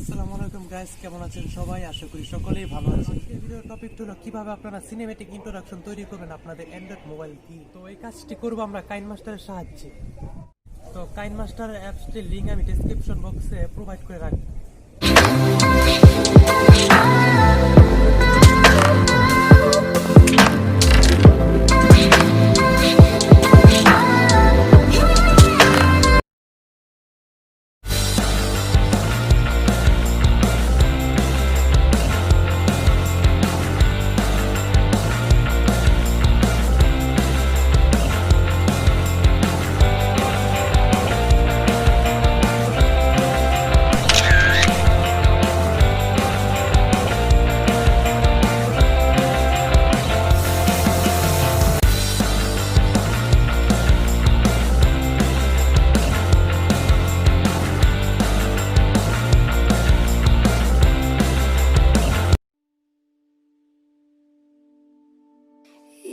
আসসালামু আলাইকুম গাইস, কেমন আছেন সবাই? আশা করি সকলেই ভালো আছেন। এই ভিডিওর টপিক হলো কিভাবে আপনারা সিনেমেটিক ইন্ট্রোডাকশন তৈরি করবেন আপনাদের অ্যান্ড্রয়েড মোবাইল দিয়ে। তো এই কাজটি করব আমরা কাইনমাস্টারের সাহায্যে। তো কাইনমাস্টার অ্যাপসটির লিংক আমি ডেসক্রিপশন বক্সে প্রোভাইড করে রাখবো।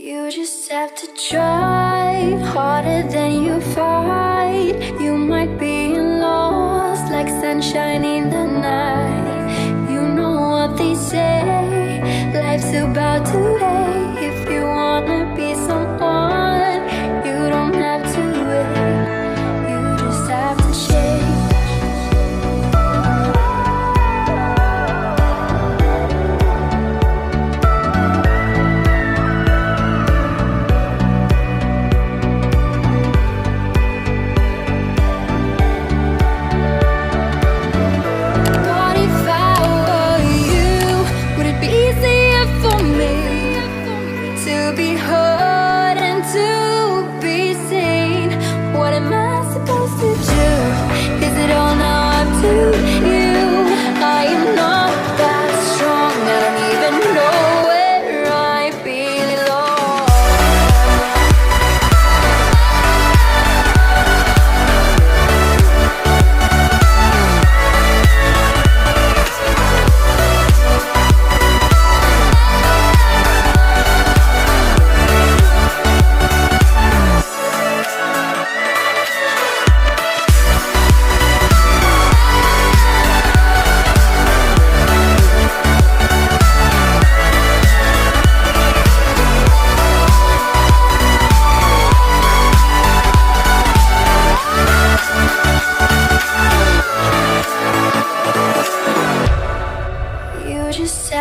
You just have to try harder than you fight. You might be lost like sunshine in the night. You know what they say, life's about to end. If you wanna be someone, you don't have to wait. You just have to change.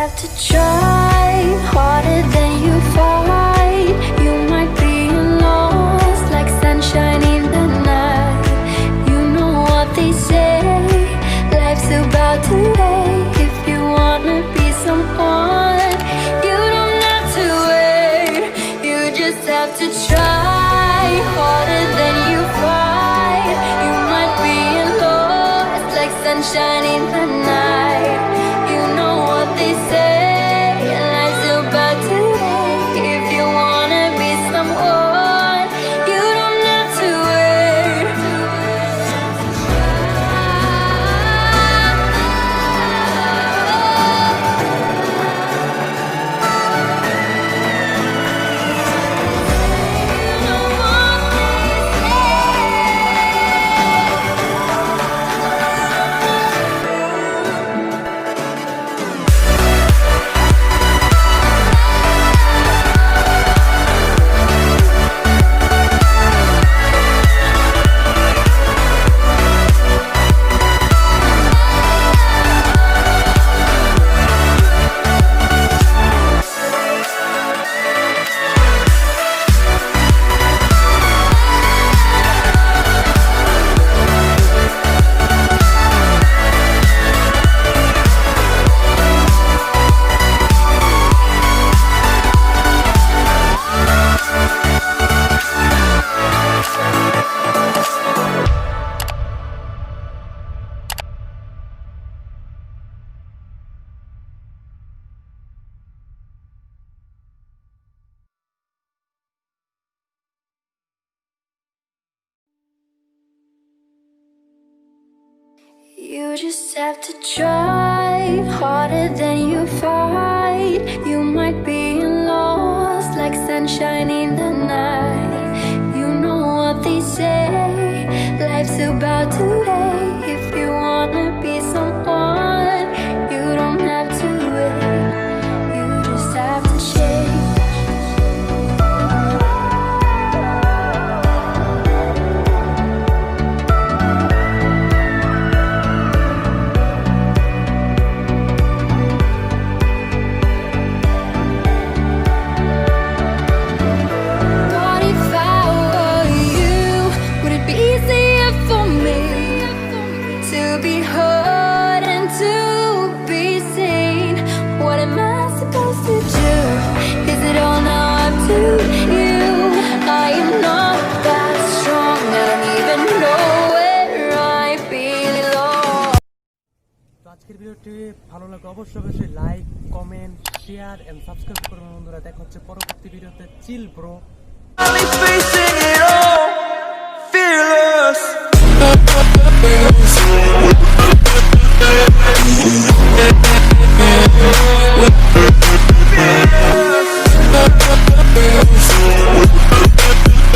Have to try harder than you fight. You might be lost like sunshine in the night. You know what they say, life's about to end. If you wanna be someone, you don't have to wait. You just have to try harder than you fight. You might be lost like sunshine in the night. You know what they say, life's about to end. If you wanna be someone, you don't have to wait. You know what they say. You just have to try harder than you fight. You might be lost like sunshine in the night. You know what they say, life's about to end. If you wanna be someone, আজকের ভিডিওটি ভালো লাগে অবশ্যই like, comment, share and subscribe করবেন বন্ধুরা। দেখা হচ্ছে পরবর্তী ভিডিওতে। Chill bro.